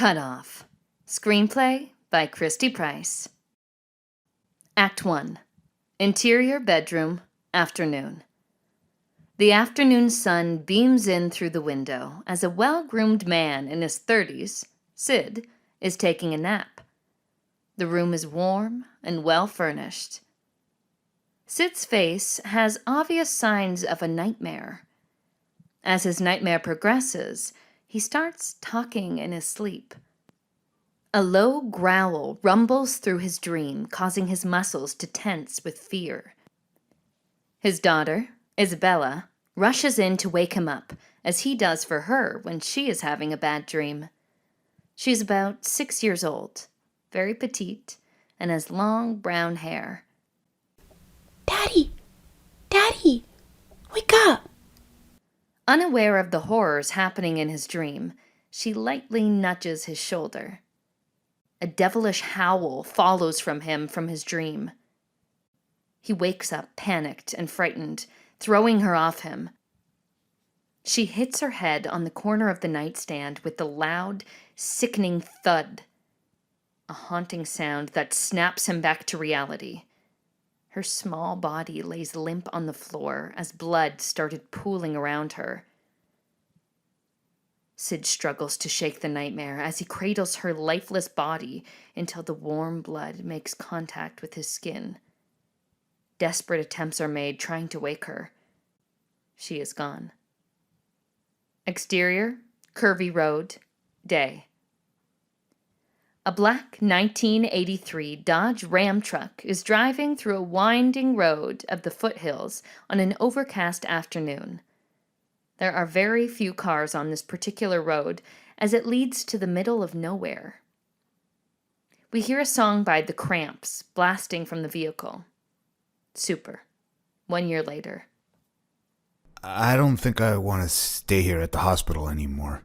Cut Off. Screenplay by Christy Price. Act 1. Interior bedroom, afternoon. The afternoon sun beams in through the window as a well-groomed man in his 30s, Sid, is taking a nap. The room is warm and well-furnished. Sid's face has obvious signs of a nightmare. As his nightmare progresses, he starts talking in his sleep. A low growl rumbles through his dream, causing his muscles to tense with fear. His daughter, Isabella, rushes in to wake him up, as he does for her when she is having a bad dream. She's about 6 years old, very petite, and has long brown hair. Daddy! Daddy! Wake up! Unaware of the horrors happening in his dream, she lightly nudges his shoulder. A devilish howl follows from his dream. He wakes up panicked and frightened, throwing her off him. She hits her head on the corner of the nightstand with the loud, sickening thud, a haunting sound that snaps him back to reality. Her small body lays limp on the floor as blood started pooling around her. Sid struggles to shake the nightmare as he cradles her lifeless body until the warm blood makes contact with his skin. Desperate attempts are made trying to wake her. She is gone. Exterior, curvy road, day. A black 1983 Dodge Ram truck is driving through a winding road of the foothills on an overcast afternoon. There are very few cars on this particular road as it leads to the middle of nowhere. We hear a song by The Cramps blasting from the vehicle. Super. 1 year later. I don't think I want to stay here at the hospital anymore.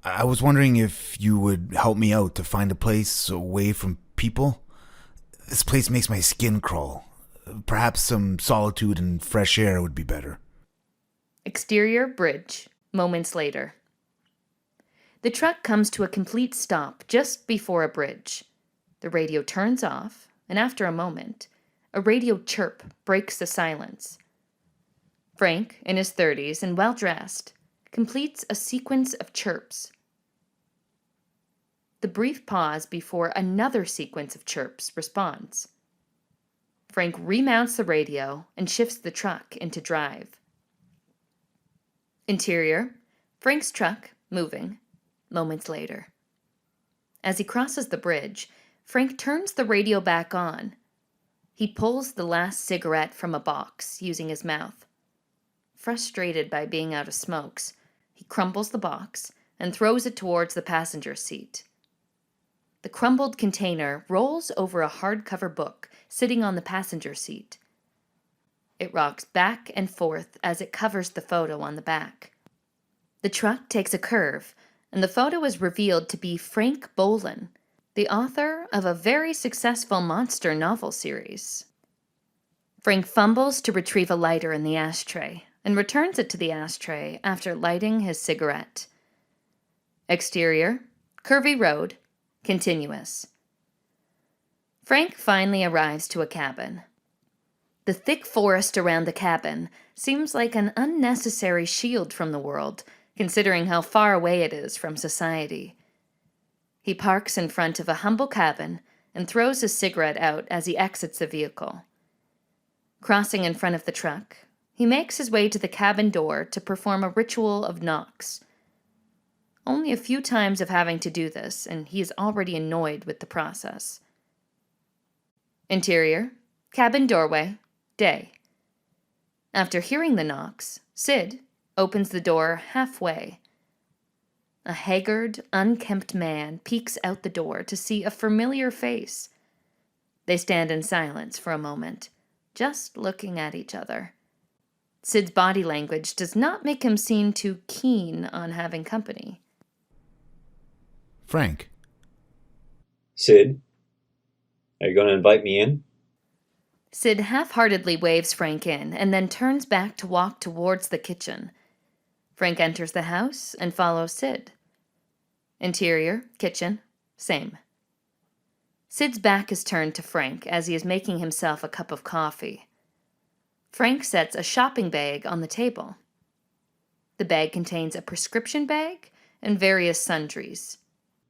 I was wondering if you would help me out to find a place away from people. This place makes my skin crawl. Perhaps some solitude and fresh air would be better. Exterior bridge, moments later. The truck comes to a complete stop just before a bridge. The radio turns off, and after a moment, a radio chirp breaks the silence. Frank, in his 30s and well-dressed, completes a sequence of chirps. The brief pause before another sequence of chirps responds. Frank remounts the radio and shifts the truck into drive. Interior, Frank's truck, moving, moments later. As he crosses the bridge, Frank turns the radio back on. He pulls the last cigarette from a box using his mouth. Frustrated by being out of smokes, he crumbles the box and throws it towards the passenger seat. The crumbled container rolls over a hardcover book sitting on the passenger seat. It rocks back and forth as it covers the photo on the back. The truck takes a curve, and the photo is revealed to be Frank Bolan, the author of a very successful monster novel series. Frank fumbles to retrieve a lighter in the ashtray and returns it to the ashtray after lighting his cigarette. Exterior, curvy road, continuous. Frank finally arrives to a cabin. The thick forest around the cabin seems like an unnecessary shield from the world, considering how far away it is from society. He parks in front of a humble cabin and throws his cigarette out as he exits the vehicle. Crossing in front of the truck, he makes his way to the cabin door to perform a ritual of knocks. Only a few times of having to do this, and he is already annoyed with the process. Interior, cabin doorway, day. After hearing the knocks, Sid opens the door halfway. A haggard, unkempt man peeks out the door to see a familiar face. They stand in silence for a moment, just looking at each other. Sid's body language does not make him seem too keen on having company. Frank. Sid, are you going to invite me in? Sid half-heartedly waves Frank in and then turns back to walk towards the kitchen. Frank enters the house and follows Sid. Interior, kitchen, same. Sid's back is turned to Frank as he is making himself a cup of coffee. Frank sets a shopping bag on the table. The bag contains a prescription bag and various sundries.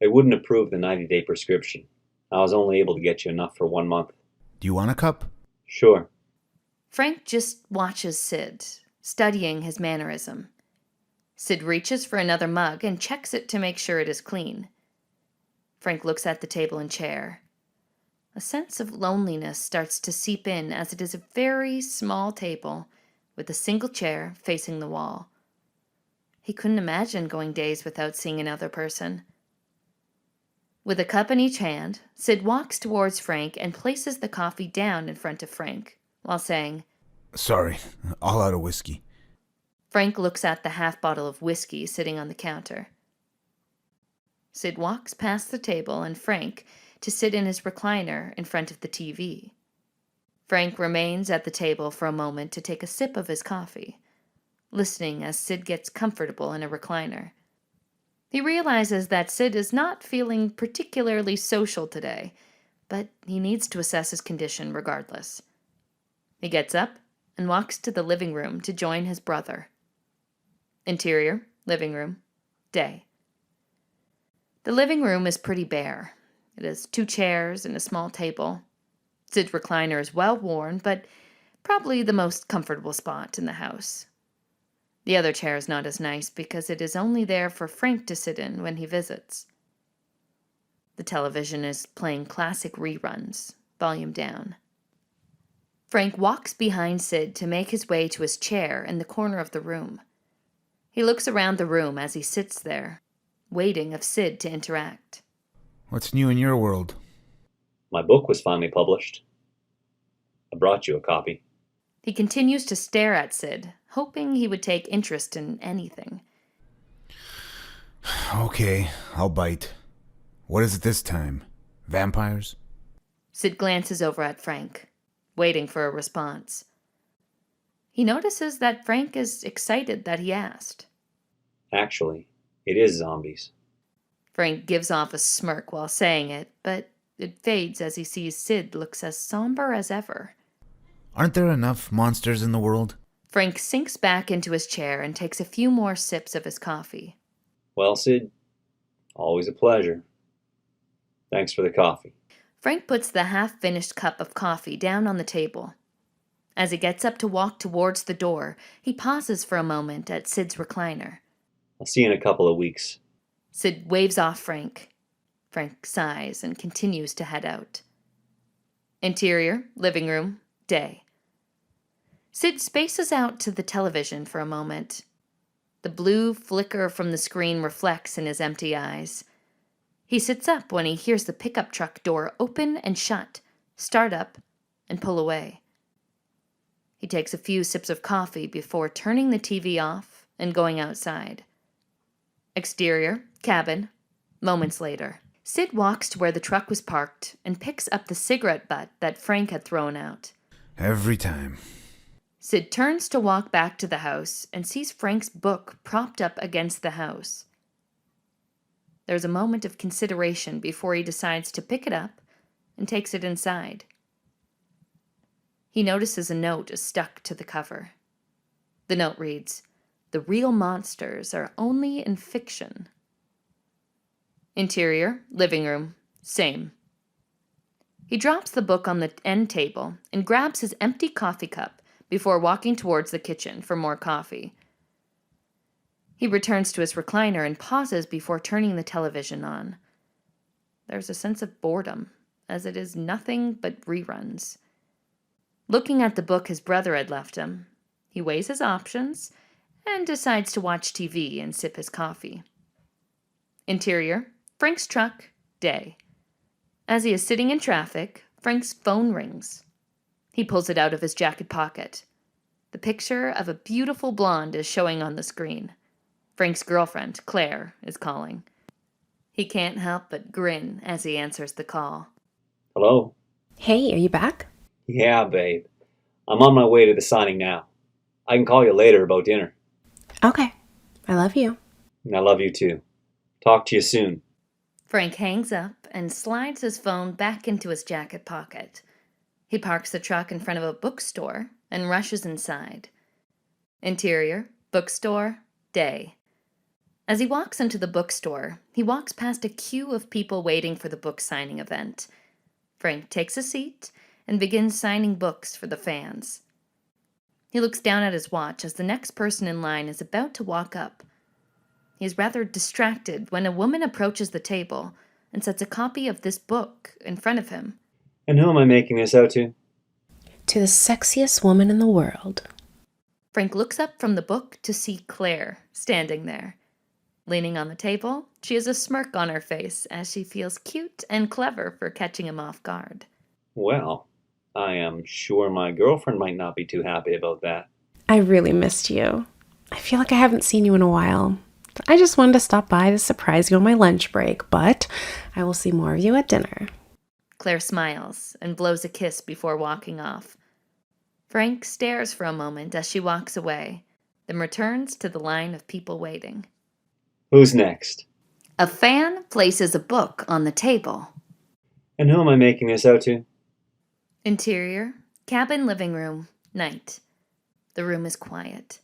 I wouldn't approve the 90-day prescription. I was only able to get you enough for 1 month. Do you want a cup? Sure. Frank just watches Sid, studying his mannerism. Sid reaches for another mug and checks it to make sure it is clean. Frank looks at the table and chair. A sense of loneliness starts to seep in as it is a very small table with a single chair facing the wall. He couldn't imagine going days without seeing another person. With a cup in each hand, Sid walks towards Frank and places the coffee down in front of Frank, while saying, Sorry, all out of whiskey. Frank looks at the half bottle of whiskey sitting on the counter. Sid walks past the table and Frank to sit in his recliner in front of the TV. Frank remains at the table for a moment to take a sip of his coffee, listening as Sid gets comfortable in a recliner. He realizes that Sid is not feeling particularly social today, but he needs to assess his condition regardless. He gets up and walks to the living room to join his brother. Interior, living room, day. The living room is pretty bare. It has 2 chairs and a small table. Sid's recliner is well worn, but probably the most comfortable spot in the house. The other chair is not as nice because it is only there for Frank to sit in when he visits. The television is playing classic reruns, volume down. Frank walks behind Sid to make his way to his chair in the corner of the room. He looks around the room as he sits there, waiting of Sid to interact. What's new in your world? My book was finally published. I brought you a copy. He continues to stare at Sid, hoping he would take interest in anything. Okay, I'll bite. What is it this time? Vampires? Sid glances over at Frank, waiting for a response. He notices that Frank is excited that he asked. Actually, it is zombies. Frank gives off a smirk while saying it, but it fades as he sees Sid looks as somber as ever. Aren't there enough monsters in the world? Frank sinks back into his chair and takes a few more sips of his coffee. Well, Sid, always a pleasure. Thanks for the coffee. Frank puts the half-finished cup of coffee down on the table. As he gets up to walk towards the door, he pauses for a moment at Sid's recliner. I'll see you in a couple of weeks. Sid waves off Frank. Frank sighs and continues to head out. Interior, living room, day. Sid spaces out to the television for a moment. The blue flicker from the screen reflects in his empty eyes. He sits up when he hears the pickup truck door open and shut, start up, and pull away. He takes a few sips of coffee before turning the TV off and going outside. Exterior, cabin, moments later. Sid walks to where the truck was parked and picks up the cigarette butt that Frank had thrown out. Every time. Sid turns to walk back to the house and sees Frank's book propped up against the house. There's a moment of consideration before he decides to pick it up and takes it inside. He notices a note is stuck to the cover. The note reads, "The real monsters are only in fiction." Interior, living room, same. He drops the book on the end table and grabs his empty coffee cup before walking towards the kitchen for more coffee. He returns to his recliner and pauses before turning the television on. There's a sense of boredom, as it is nothing but reruns. Looking at the book his brother had left him, he weighs his options and decides to watch TV and sip his coffee. Interior, Frank's truck, day. As he is sitting in traffic, Frank's phone rings. He pulls it out of his jacket pocket. The picture of a beautiful blonde is showing on the screen. Frank's girlfriend, Claire, is calling. He can't help but grin as he answers the call. Hello? Hey, are you back? Yeah, babe. I'm on my way to the signing now. I can call you later about dinner. Okay. I love you. And I love you too. Talk to you soon. Frank hangs up and slides his phone back into his jacket pocket. He parks the truck in front of a bookstore and rushes inside. Interior, bookstore, day. As he walks into the bookstore, he walks past a queue of people waiting for the book signing event. Frank takes a seat and begins signing books for the fans. He looks down at his watch as the next person in line is about to walk up. He is rather distracted when a woman approaches the table and sets a copy of this book in front of him. And who am I making this out to? To the sexiest woman in the world. Frank looks up from the book to see Claire standing there. Leaning on the table, she has a smirk on her face as she feels cute and clever for catching him off guard. Well, I am sure my girlfriend might not be too happy about that. I really missed you. I feel like I haven't seen you in a while. I just wanted to stop by to surprise you on my lunch break, but I will see more of you at dinner. Claire smiles and blows a kiss before walking off. Frank stares for a moment as she walks away, then returns to the line of people waiting. Who's next? A fan places a book on the table. And who am I making this out to? Interior, cabin living room, night. The room is quiet.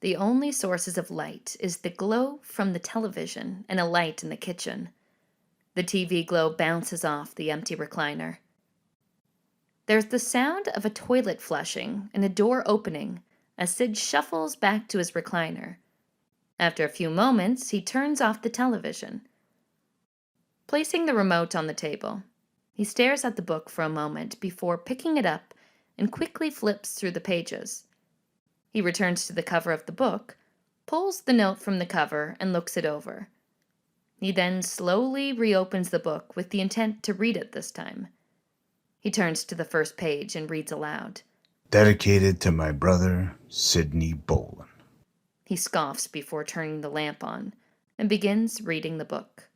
The only sources of light is the glow from the television and a light in the kitchen. The TV glow bounces off the empty recliner. There's the sound of a toilet flushing and a door opening as Sid shuffles back to his recliner. After a few moments, he turns off the television. Placing the remote on the table, he stares at the book for a moment before picking it up and quickly flips through the pages. He returns to the cover of the book, pulls the note from the cover, and looks it over. He then slowly reopens the book with the intent to read it this time. He turns to the first page and reads aloud. Dedicated to my brother, Sidney Bolin. He scoffs before turning the lamp on and begins reading the book.